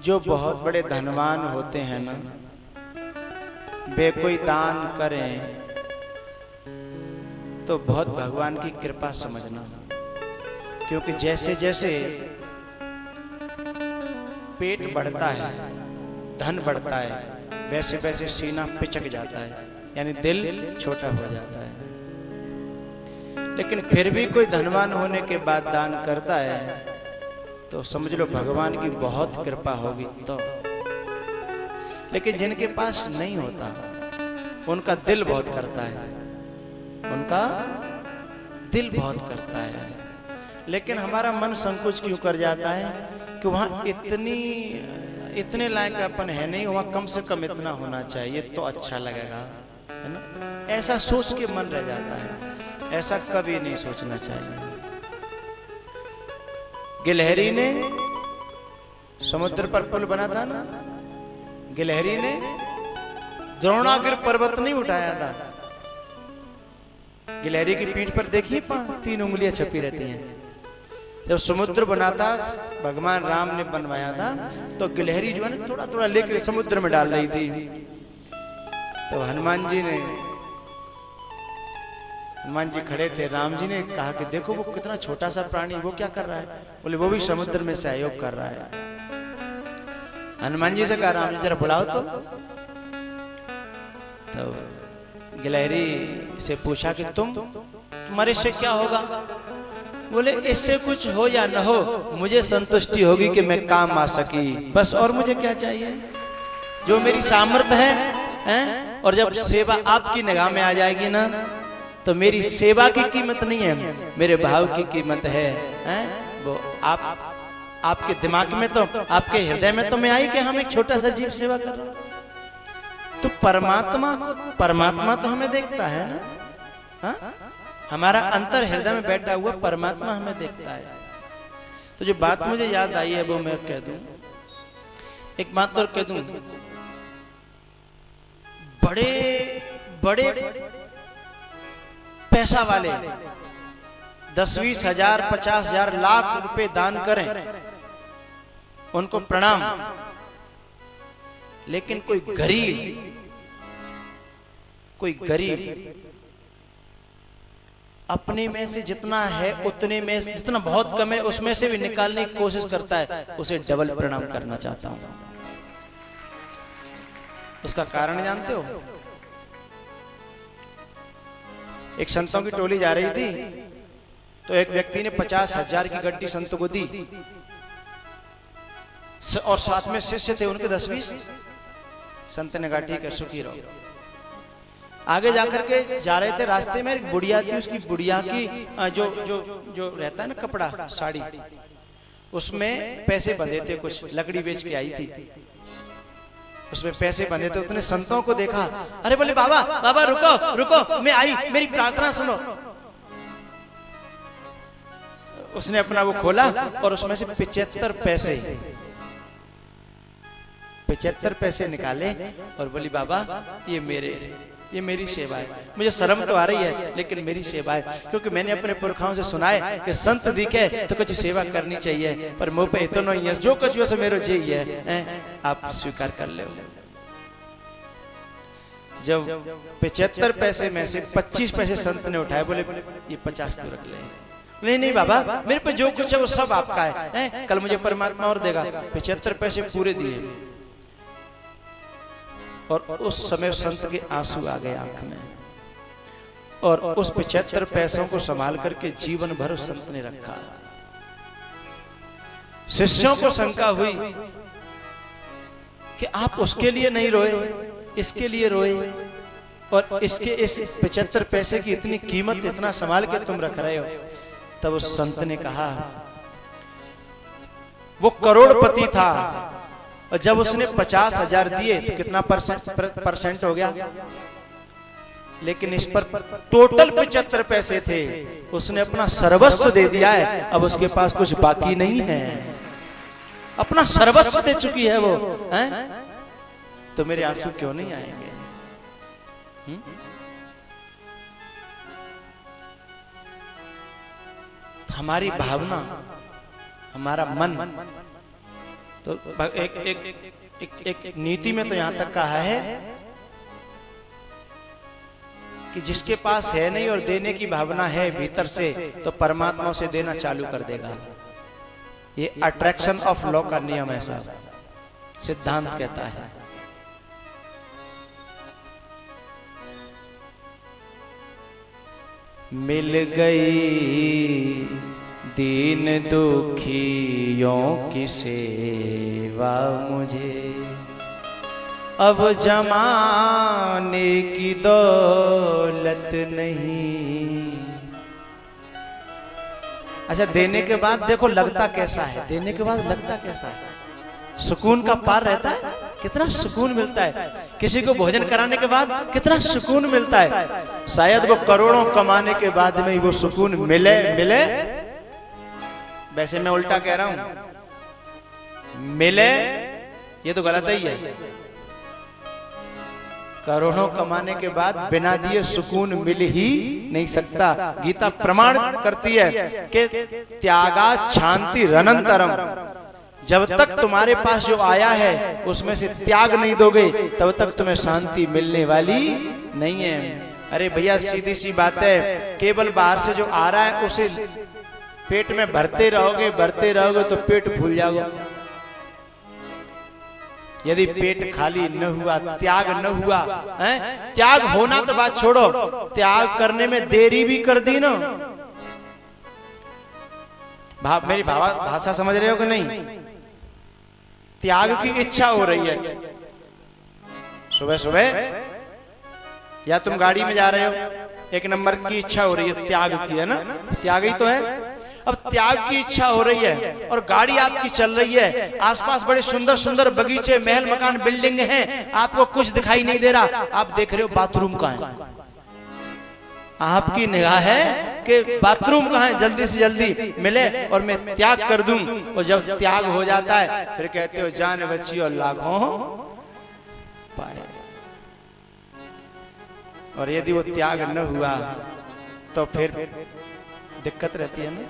जो बहुत बड़े धनवान होते हैं ना, वे कोई दान करें तो बहुत भगवान की कृपा समझना। क्योंकि जैसे जैसे पेट बढ़ता है, धन बढ़ता है, वैसे वैसे सीना पिचक जाता है, यानी दिल छोटा हो जाता है। लेकिन फिर भी कोई धनवान होने के बाद दान करता है तो समझ लो भगवान की बहुत कृपा होगी तो। लेकिन जिनके पास नहीं होता उनका दिल बहुत करता है, उनका दिल बहुत करता है। लेकिन हमारा मन संकोच क्यों कर जाता है कि वहां इतने लायक अपन है नहीं, वहां कम से कम इतना होना चाहिए तो अच्छा लगेगा, है ना। ऐसा सोच के मन रह जाता है। ऐसा कभी नहीं सोचना चाहिए। गिलहरी ने समुद्र पर पुल बना था ना, गिलहरी ने द्रोणागिर पर्वत नहीं उठाया था। गिलहरी की पीठ पर देखिए 3 उंगलियां छपी रहती हैं। जब समुद्र बना था, भगवान राम ने बनवाया था, तो गिलहरी जो है ना थोड़ा थोड़ा लेकर समुद्र में डाल रही थी। तो हनुमान जी खड़े थे। राम जी ने कहा कि देखो वो कितना छोटा सा प्राणी, वो क्या कर रहा है? बोले वो भी समुद्र में सहयोग कर रहा है। हनुमान जी से कहा राम जी जरा बुलाओ तो गिलहरी से पूछा कि तुम्हारे इससे क्या होगा? बोले इससे कुछ हो या न हो, मुझे संतुष्टि होगी कि मैं काम आ सकी, बस। और मुझे क्या चाहिए? जो मेरी सामर्थ्य है, और जब सेवा आपकी निगाह में आ जाएगी ना, तो मेरी सेवा की कीमत नहीं है, मेरे भाव की कीमत है। वो आपके दिमाग में तो, आपके हृदय में तो मैं आई कि हम एक छोटा सा जीव सेवा कर रहे हैं। तो परमात्मा तो हमें देखता है ना, हा? हमारा अंतर हृदय में बैठा हुआ परमात्मा हमें देखता है। तो जो बात मुझे याद आई है वो मैं कह दूं, एक बात और कह दूं। बड़े बड़े पैसा वाले 10-20 हजार 50 हजार लाख रुपए दान करें, उनको प्रणाम। लेकिन कोई गरीब अपने में से जितना है उतने में, जितना बहुत कम है उसमें से भी निकालने की कोशिश करता है, उसे डबल प्रणाम करना चाहता हूं। उसका कारण जानते हो? एक संतों की टोली जा रही थी, तो एक व्यक्ति ने 50 हजार की गड्डी संत को दी, और साथ में शिष्य थे उनके 10-20। संत ने कहा ठीक है, सुखी रहो। आगे जाकर के जा रहे थे, रास्ते में एक बुढ़िया थी, उसकी बुढ़िया की जो रहता है ना कपड़ा, साड़ी, उसमें पैसे बंधे थे, कुछ लकड़ी बेच के आई थी, उसमें पैसे बंधे थे। उसने संतों को देखा, अरे बोले बाबा रुको, मैं आई, मेरी प्रार्थना सुनो। उसने अपना वो खोला और उसमें से 75 पैसे निकाले और बोली बाबा ये मेरी सेवा है। मुझे शर्म तो आ रही है लेकिन मेरी सेवा है, क्योंकि मैंने अपने पुरखाओं से सुना है कि संत दिखे तो कुछ सेवा करनी चाहिए, पर मुंह पे तो नहीं है, जो कुछ हो मेरे जी है, आप स्वीकार कर ले। जब 75 पैसे में से 25 पैसे संत ने उठाए, बोले ये 50 तो रख ले। नहीं बाबा, मेरे पे जो कुछ है वो सब आपका है, कल मुझे परमात्मा और देगा। 75 पैसे पूरे दिए, और उस समय संत के आंसू आ गए आंख में, और उस 75 पैसों को संभाल करके जीवन भर उस संत ने रखा। शिष्यों को शंका हुई कि आप उसके लिए नहीं रोए, इसके लिए रोए, और इस 75 पैसे की इतनी कीमत इतना संभाल के तुम रख रहे हो। तब उस संत ने कहा, वो करोड़पति था, और जब उसने 50 हजार दिए तो कितना परसेंट हो गया? लेकिन इस पर टोटल 75 पैसे थे, उसने अपना सर्वस्व दे दिया है, अब उसके पास कुछ बाकी नहीं है, अपना सर्वस्व दे चुकी है वो, हैं? तो मेरे आंसू क्यों नहीं आएंगे? हमारी भावना, हमारा मन तो एक नीति में तो यहां तक कहा है कि जिसके पास है नहीं और देने की भावना है भीतर से, तो परमात्मा उसे देना चालू कर देगा। ये अट्रैक्शन ऑफ लॉ का नियम है साहब, सिद्धांत कहता है। मिल गई दीन दुखियों की सेवा मुझे, अब जमाने की दौलत नहीं। अच्छा, देने के बाद देखो लगता कैसा है, देने के बाद लगता कैसा है, सुकून का पार रहता है, कितना सुकून मिलता है। किसी को भोजन कराने के बाद कितना सुकून मिलता है। शायद वो करोड़ों कमाने के बाद में वो सुकून मिले। वैसे मैं उल्टा कह रहा हूं, मिले ये तो गलत ही है। करोड़ों कमाने के बाद बिना दिए सुकून मिल ही नहीं सकता। गीता प्रमाण करती है कि त्यागा शांति रनंतरम। जब तक तुम्हारे पास जो आया है उसमें से त्याग नहीं दोगे, तब तक तुम्हें शांति मिलने वाली नहीं है। अरे भैया सीधी सी बात है, केवल बाहर से जो आ रहा है उसे पेट में भरते रहोगे तो पेट फूल जाओगे। यदि पेट खाली न हुआ, त्याग न हुआ, त्याग होना तो बात छोड़ो, त्याग करने में देरी भी कर दी ना। मेरी भाषा समझ रहे हो कि नहीं? त्याग की इच्छा हो रही है सुबह सुबह, या तुम गाड़ी में जा रहे हो, एक नंबर की इच्छा हो रही है, त्याग की है ना, त्याग ही तो है। अब त्याग की इच्छा हो रही है और गाड़ी आपकी चल रही है, आसपास बड़े सुंदर सुंदर बगीचे, महल, मकान, बिल्डिंग हैं, आपको कुछ दिखाई नहीं दे रहा। आप देख रहे हो बाथरूम कहाँ है, आपकी निगाह है कि बाथरूम कहाँ है, जल्दी से जल्दी मिले और मैं त्याग कर दूं। और जब त्याग हो जाता है फिर कहते हो जान बची और लाखों पाए। और यदि वो त्याग न हुआ तो फिर दिक्कत रहती है ना।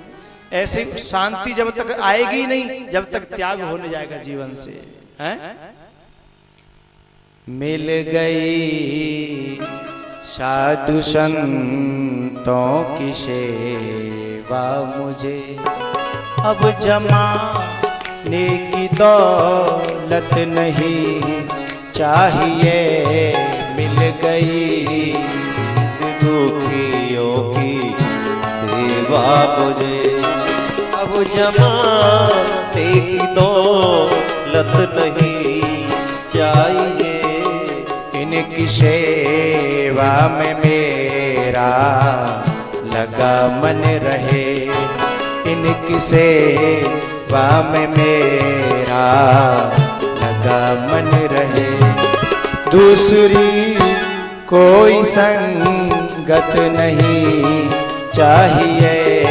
ऐसी शांति जब तक आएगी नहीं जब तक त्याग होने जाएगा जीवन से। हैं? मिल गई साधु संतों की सेवा मुझे, अब जमाने की दौलत नहीं चाहिए। मिल गई दुखियों की सेवा मुझे, अब जमाने की दौलत नहीं चाहिए। इनकी सेवा में मेरा लगा मन रहे, इनकी सेवा में मेरा लगा मन रहे। दूसरी कोई संगत नहीं चाहिए।